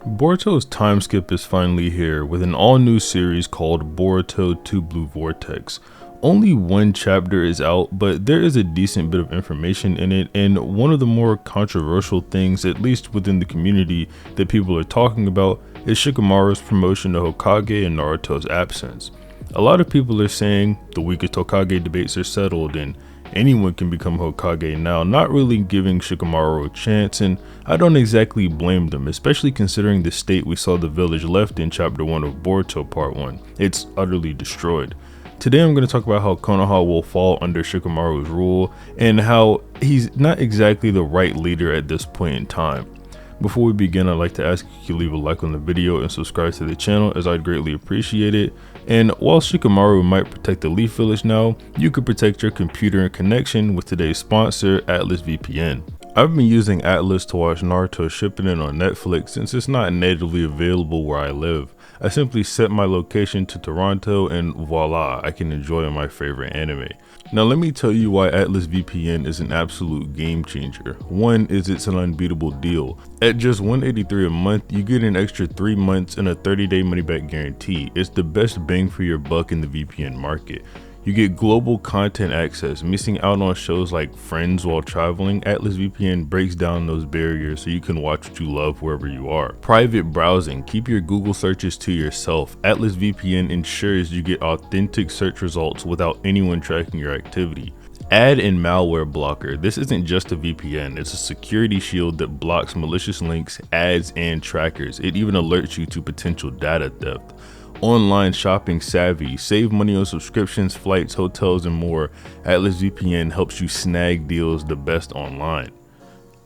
Boruto's time skip is finally here with an all-new series called Boruto 2 Blue Vortex. Only one chapter is out, but there is a decent bit of information in it, and one of the more controversial things, at least within the community, that people are talking about is Shikamaru's promotion to Hokage and Naruto's absence. A lot of people are saying the weakest Hokage debates are settled and anyone can become Hokage now, not really giving Shikamaru a chance, and I don't exactly blame them, especially considering the state we saw the village left in chapter 1 of Boruto part 1. It's utterly destroyed. Today I'm going to talk about how Konoha will fall under Shikamaru's rule and how he's not exactly the right leader at this point in time. Before we begin, I'd like to ask if you could leave a like on the video and subscribe to the channel, as I'd greatly appreciate it. And while Shikamaru might protect the Leaf Village now, you could protect your computer and connection with today's sponsor, Atlas VPN. I've been using Atlas to watch Naruto Shippuden on Netflix since it's not natively available where I live. I simply set my location to Toronto and voila, I can enjoy my favorite anime. Now let me tell you why Atlas VPN is an absolute game changer. One is it's an unbeatable deal. At just $183 a month, you get an extra 3 months and a 30-day money-back guarantee. It's the best bang for your buck in the VPN market. You get global content access, missing out on shows like Friends while traveling. Atlas VPN breaks down those barriers so you can watch what you love wherever you are. Private browsing, keep your Google searches to yourself. Atlas VPN ensures you get authentic search results without anyone tracking your activity. Ad and malware blocker. This isn't just a VPN, it's a security shield that blocks malicious links, ads, and trackers. It even alerts you to potential data theft. Online shopping savvy, save money on subscriptions, flights, hotels, and more. Atlas VPN helps you snag deals the best online.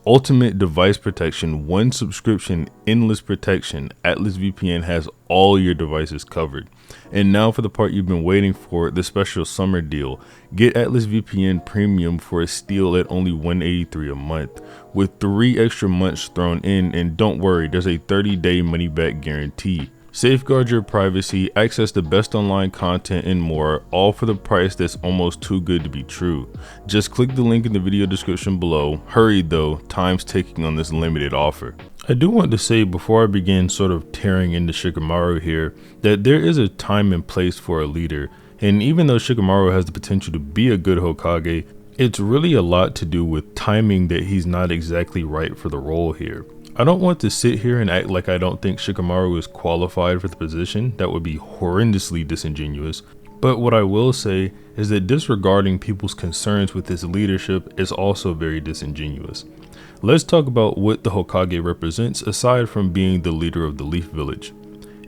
Ultimate device protection, one subscription, endless protection. Atlas VPN has all your devices covered. And now for the part you've been waiting for, the special summer deal. Get Atlas VPN Premium for a steal at only $183 a month, with 3 extra months thrown in, and don't worry, there's a 30-day money-back guarantee. Safeguard your privacy, access the best online content, and more, all for the price that's almost too good to be true. Just click the link in the video description below. Hurry though, time's ticking on this limited offer. I do want to say before I begin sort of tearing into Shikamaru here, that there is a time and place for a leader, and even though Shikamaru has the potential to be a good Hokage, it's really a lot to do with timing that he's not exactly right for the role here. I don't want to sit here and act like I don't think Shikamaru is qualified for the position. That would be horrendously disingenuous. But what I will say is that disregarding people's concerns with his leadership is also very disingenuous. Let's talk about what the Hokage represents aside from being the leader of the Leaf Village.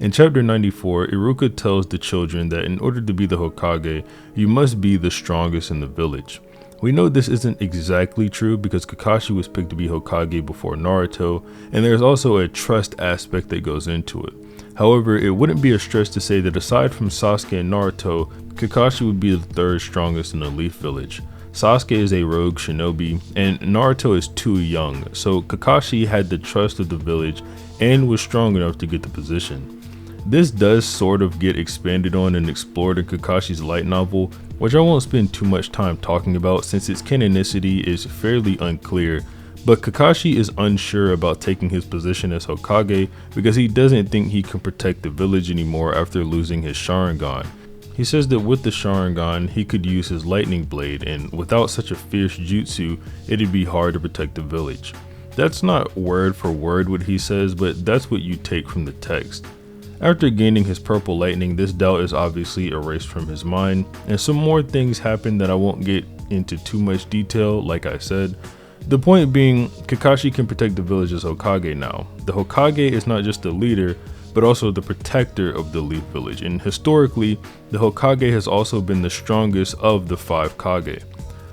In chapter 94, Iruka tells the children that in order to be the Hokage, you must be the strongest in the village. We know this isn't exactly true because Kakashi was picked to be Hokage before Naruto, and there's also a trust aspect that goes into it. However, it wouldn't be a stretch to say that aside from Sasuke and Naruto, Kakashi would be the third strongest in the Leaf Village. Sasuke is a rogue shinobi, and Naruto is too young, so Kakashi had the trust of the village and was strong enough to get the position. This does sort of get expanded on and explored in Kakashi's light novel, which I won't spend too much time talking about since its canonicity is fairly unclear, but Kakashi is unsure about taking his position as Hokage because he doesn't think he can protect the village anymore after losing his Sharingan. He says that with the Sharingan, he could use his lightning blade, and without such a fierce jutsu, it'd be hard to protect the village. That's not word for word what he says, but that's what you take from the text. After gaining his purple lightning, this doubt is obviously erased from his mind, and some more things happen that I won't get into too much detail, like I said. The point being, Kakashi can protect the village as Hokage now. The Hokage is not just the leader, but also the protector of the Leaf Village, and historically, the Hokage has also been the strongest of the 5 Kage.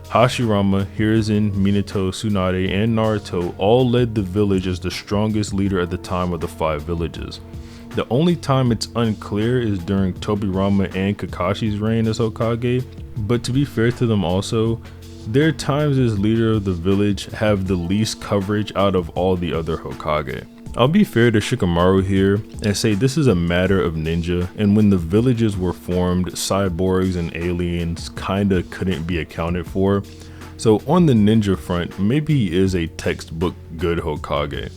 Hashirama, Hiruzen, Minato, Tsunade, and Naruto all led the village as the strongest leader at the time of the 5 villages. The only time it's unclear is during Tobirama and Kakashi's reign as Hokage, but to be fair to them also, their times as leader of the village have the least coverage out of all the other Hokage. I'll be fair to Shikamaru here and say this is a matter of ninja, and when the villages were formed, cyborgs and aliens kinda couldn't be accounted for. So on the ninja front, maybe he is a textbook good Hokage.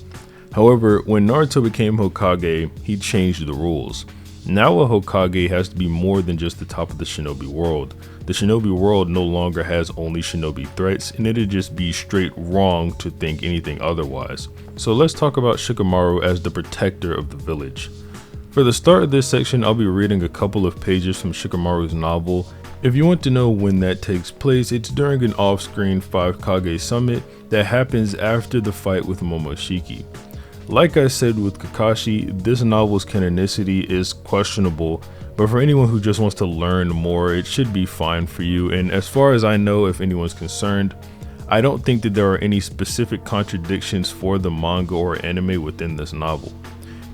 However, when Naruto became Hokage, he changed the rules. Now a Hokage has to be more than just the top of the shinobi world. The shinobi world no longer has only shinobi threats, and it'd just be straight wrong to think anything otherwise. So let's talk about Shikamaru as the protector of the village. For the start of this section, I'll be reading a couple of pages from Shikamaru's novel. If you want to know when that takes place, it's during an off-screen 5 Kage summit that happens after the fight with Momoshiki. Like I said with Kakashi, this novel's canonicity is questionable, but for anyone who just wants to learn more, it should be fine for you. And as far as I know, if anyone's concerned, I don't think that there are any specific contradictions for the manga or anime within this novel.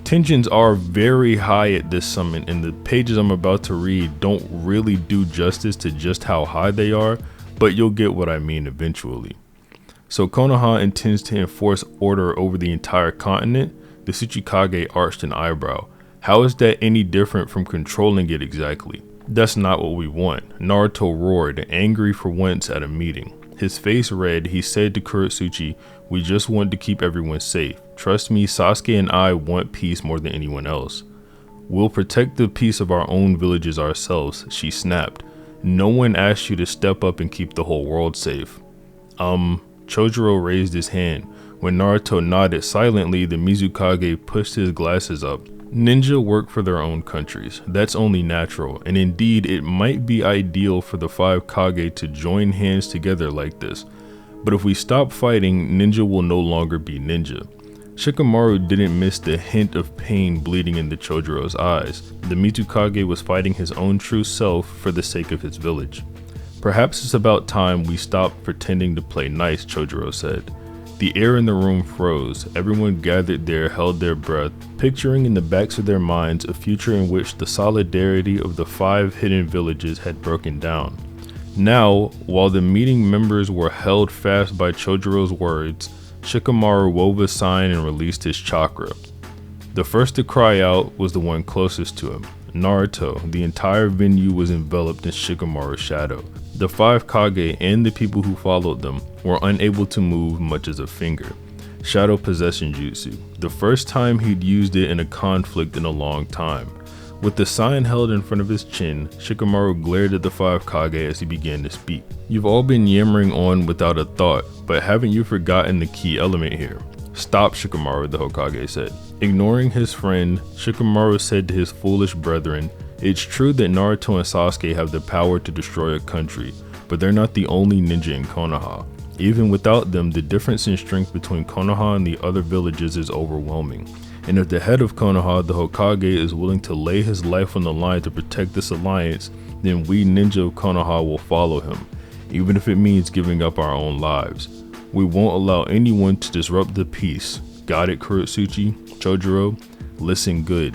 Tensions are very high at this summit, and the pages I'm about to read don't really do justice to just how high they are, but you'll get what I mean eventually. So Konoha intends to enforce order over the entire continent. The Tsuchikage arched an eyebrow. How is that any different from controlling it exactly? That's not what we want. Naruto roared, angry for once at a meeting. His face red, he said to Kuretsuchi, "We just want to keep everyone safe. Trust me, Sasuke and I want peace more than anyone else. We'll protect the peace of our own villages ourselves," she snapped. "No one asked you to step up and keep the whole world safe." Chojuro raised his hand. When Naruto nodded silently, the Mizukage pushed his glasses up. Ninja work for their own countries. That's only natural, and indeed it might be ideal for the 5 Kage to join hands together like this. But if we stop fighting, ninja will no longer be ninja. Shikamaru didn't miss the hint of pain bleeding into Chojuro's eyes. The Mizukage was fighting his own true self for the sake of his village. "Perhaps it's about time we stopped pretending to play nice," Chojuro said. The air in the room froze. Everyone gathered there held their breath, picturing in the backs of their minds a future in which the solidarity of the 5 hidden villages had broken down. Now, while the meeting members were held fast by Chojuro's words, Shikamaru wove a sign and released his chakra. The first to cry out was the one closest to him, Naruto. The entire venue was enveloped in Shikamaru's shadow. The 5 Kage and the people who followed them were unable to move much as a finger. Shadow possession jutsu, the first time he'd used it in a conflict in a long time. With the sign held in front of his chin, Shikamaru glared at the 5 Kage as he began to speak. "You've all been yammering on without a thought, but haven't you forgotten the key element here?" "Stop, Shikamaru," the Hokage said. Ignoring his friend, Shikamaru said to his foolish brethren, "It's true that Naruto and Sasuke have the power to destroy a country, but they're not the only ninja in Konoha. Even without them, the difference in strength between Konoha and the other villages is overwhelming. And if the head of Konoha, the Hokage, is willing to lay his life on the line to protect this alliance, then we ninja of Konoha will follow him, even if it means giving up our own lives. We won't allow anyone to disrupt the peace. Got it, Kuretsuchi? Chojuro? Listen good.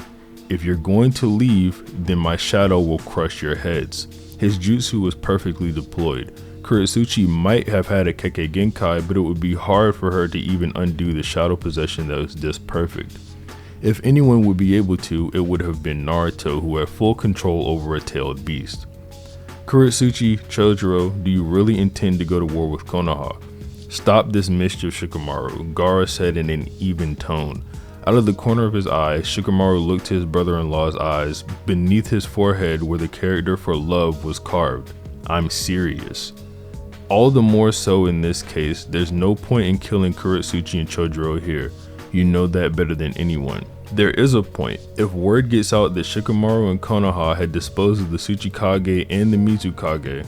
If you're going to leave, then my shadow will crush your heads." His jutsu was perfectly deployed. Kuretsuchi might have had a Kekkei Genkai, but it would be hard for her to even undo the shadow possession that was this perfect. If anyone would be able to, it would have been Naruto, who had full control over a tailed beast. "Kuretsuchi, Chojuro, do you really intend to go to war with Konoha?" "Stop this mischief, Shikamaru," Gaara said in an even tone. Out of the corner of his eye, Shikamaru looked to his brother-in-law's eyes, beneath his forehead where the character for love was carved. "I'm serious." All the more so in this case, there's no point in killing Kuretsuchi and Chojuro here. You know that better than anyone. There is a point. If word gets out that Shikamaru and Konoha had disposed of the Tsuchikage and the Mizukage,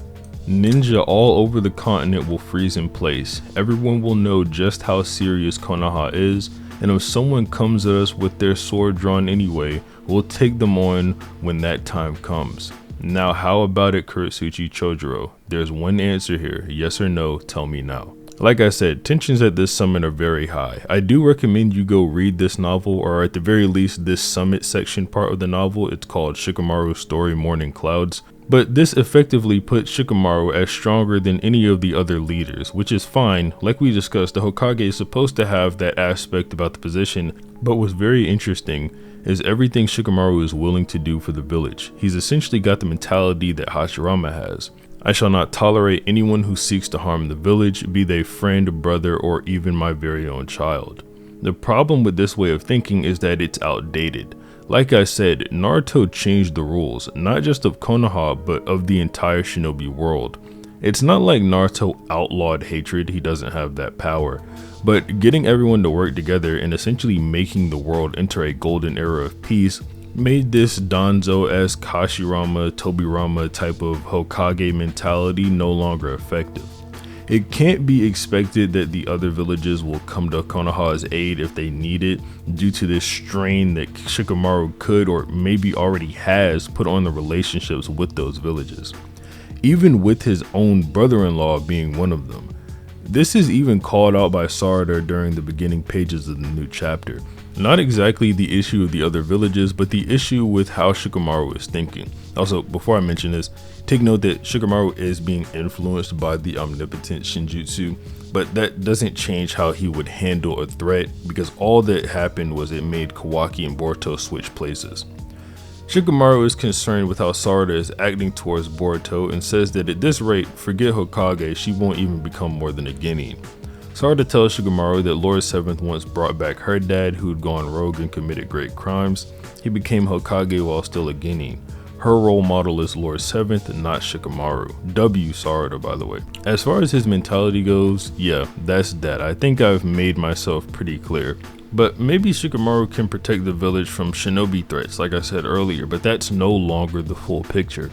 ninja all over the continent will freeze in place. Everyone will know just how serious Konoha is, and if someone comes at us with their sword drawn anyway, we'll take them on when that time comes. Now how about it, Kuretsuchi, Chojuro? There's one answer here, yes or no, tell me now. Like I said, tensions at this summit are very high. I do recommend you go read this novel, or at the very least this summit section part of the novel. It's called Shikamaru's Story Morning Clouds. But this effectively puts Shikamaru as stronger than any of the other leaders, which is fine. Like we discussed, the Hokage is supposed to have that aspect about the position, but what's very interesting is everything Shikamaru is willing to do for the village. He's essentially got the mentality that Hashirama has. I shall not tolerate anyone who seeks to harm the village, be they friend, brother, or even my very own child. The problem with this way of thinking is that it's outdated. Like I said, Naruto changed the rules, not just of Konoha, but of the entire shinobi world. It's not like Naruto outlawed hatred, he doesn't have that power, but getting everyone to work together and essentially making the world enter a golden era of peace made this Danzo-esque Hashirama, Tobirama type of Hokage mentality no longer effective. It can't be expected that the other villages will come to Konoha's aid if they need it, due to this strain that Shikamaru could or maybe already has put on the relationships with those villages, even with his own brother-in-law being one of them. This is even called out by Sarada during the beginning pages of the new chapter. Not exactly the issue of the other villages, but the issue with how Shikamaru is thinking. Also, before I mention this, take note that Shikamaru is being influenced by the omnipotent Shinjutsu, but that doesn't change how he would handle a threat, because all that happened was it made Kawaki and Boruto switch places. Shikamaru is concerned with how Sarada is acting towards Boruto and says that at this rate, forget Hokage, she won't even become more than a Genin. Sarada tells Shikamaru that Lord 7th once brought back her dad, who'd gone rogue and committed great crimes. He became Hokage while still a Genin. Her role model is Lord 7th, not Shikamaru. W Sarada, by the way. As far as his mentality goes, yeah, that's that. I think I've made myself pretty clear. But maybe Shikamaru can protect the village from shinobi threats, like I said earlier, but that's no longer the full picture.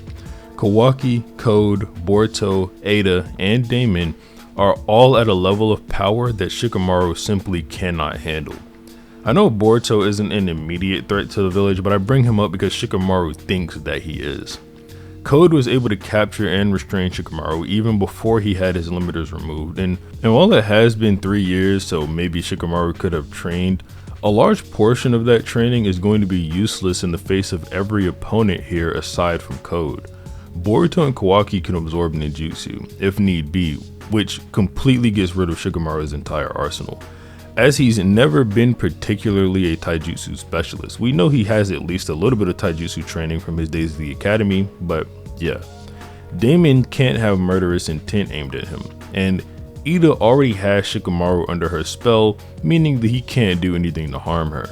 Kawaki, Code, Boruto, Ada, and Damon are all at a level of power that Shikamaru simply cannot handle. I know Boruto isn't an immediate threat to the village, but I bring him up because Shikamaru thinks that he is. Code was able to capture and restrain Shikamaru even before he had his limiters removed, and while it has been 3 years, so maybe Shikamaru could have trained, a large portion of that training is going to be useless in the face of every opponent here aside from Code. Boruto and Kawaki can absorb ninjutsu, if need be, which completely gets rid of Shikamaru's entire arsenal. As he's never been particularly a taijutsu specialist, we know he has at least a little bit of taijutsu training from his days at the academy, but yeah. Damon can't have murderous intent aimed at him, and Ida already has Shikamaru under her spell, meaning that he can't do anything to harm her.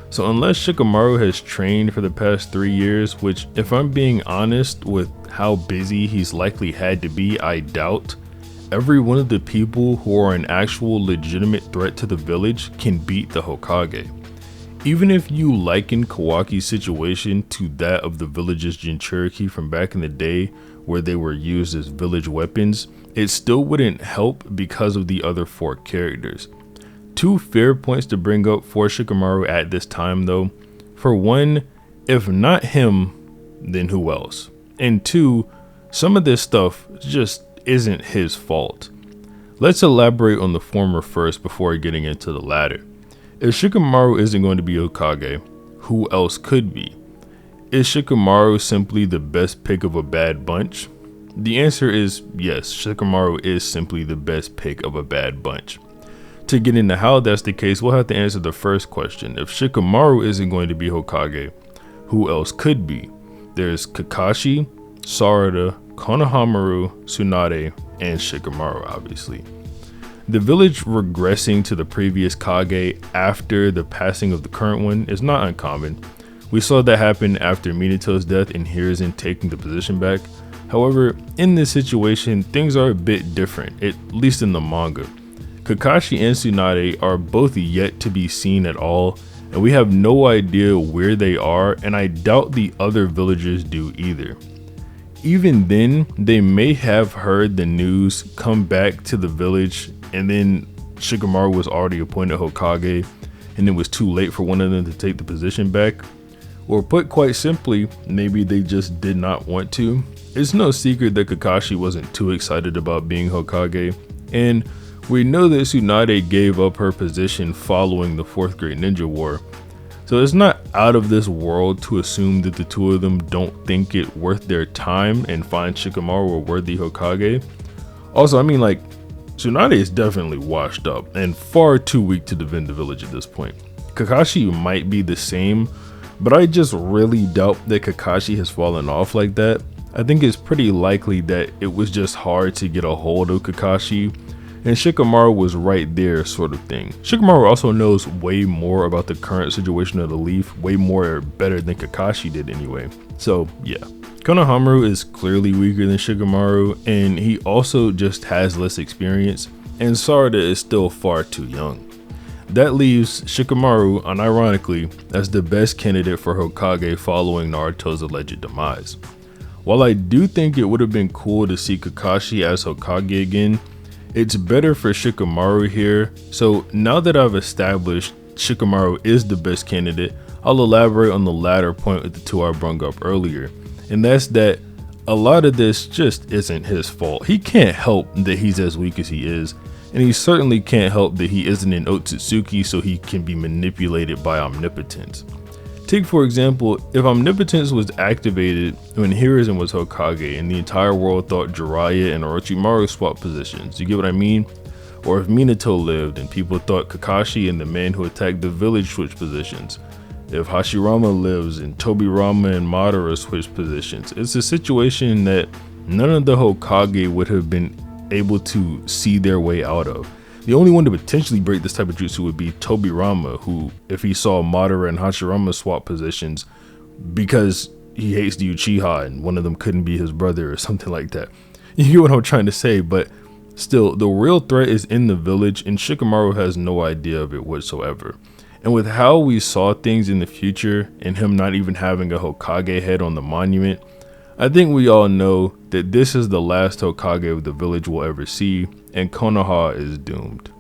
So unless Shikamaru has trained for the past 3 years, which if I'm being honest with how busy he's likely had to be, I doubt, every one of the people who are an actual legitimate threat to the village can beat the Hokage. Even if you liken Kawaki's situation to that of the village's Jinchuriki from back in the day where they were used as village weapons, it still wouldn't help because of the other 4 characters. 2 fair points to bring up for Shikamaru at this time though. For one, if not him, then who else? And 2, some of this stuff just isn't his fault. Let's elaborate on the former first before getting into the latter. If Shikamaru isn't going to be Hokage, who else could be? Is Shikamaru simply the best pick of a bad bunch? The answer is yes, Shikamaru is simply the best pick of a bad bunch. To get into how that's the case, we'll have to answer the first question. If Shikamaru isn't going to be Hokage, who else could be? There's Kakashi, Sarada, Konohamaru, Tsunade, and Shikamaru, obviously. The village regressing to the previous Kage after the passing of the current one is not uncommon. We saw that happen after Minato's death and Hiruzen taking the position back. However, in this situation, things are a bit different, at least in the manga. Kakashi and Tsunade are both yet to be seen at all, and we have no idea where they are, and I doubt the other villagers do either. Even then, they may have heard the news, come back to the village, and then Shikamaru was already appointed Hokage, and it was too late for one of them to take the position back. Or put quite simply, maybe they just did not want to. It's no secret that Kakashi wasn't too excited about being Hokage, and we know that Tsunade gave up her position following the 4th Great Ninja War. So it's not out of this world to assume that the 2 of them don't think it worth their time and find Shikamaru a worthy Hokage. Also, I mean, like, Tsunade is definitely washed up and far too weak to defend the village at this point. Kakashi might be the same, but I just really doubt that Kakashi has fallen off like that. I think it's pretty likely that it was just hard to get a hold of Kakashi and Shikamaru was right there sort of thing. Shikamaru also knows way more about the current situation of the leaf, way more better than Kakashi did anyway. So yeah. Konohamaru is clearly weaker than Shikamaru, and he also just has less experience, and Sarada is still far too young. That leaves Shikamaru, unironically, as the best candidate for Hokage following Naruto's alleged demise. While I do think it would have been cool to see Kakashi as Hokage again, it's better for Shikamaru here, so now that I've established Shikamaru is the best candidate, I'll elaborate on the latter point with the two I brung up earlier, and that's that a lot of this just isn't his fault. He can't help that he's as weak as he is, and he certainly can't help that he isn't an Otsutsuki so he can be manipulated by omnipotence. Take for example, if omnipotence was activated when Hiruzen was Hokage and the entire world thought Jiraiya and Orochimaru swapped positions, you get what I mean? Or if Minato lived and people thought Kakashi and the man who attacked the village switched positions. If Hashirama lives and Tobirama and Madara switched positions. It's a situation that none of the Hokage would have been able to see their way out of. The only one to potentially break this type of jutsu would be Tobirama, who, if he saw Madara and Hashirama swap positions because he hates the Uchiha and one of them couldn't be his brother or something like that. You get what I'm trying to say, but still, the real threat is in the village and Shikamaru has no idea of it whatsoever. And with how we saw things in the future and him not even having a Hokage head on the monument, I think we all know that this is the last Hokage the village will ever see, and Konoha is doomed.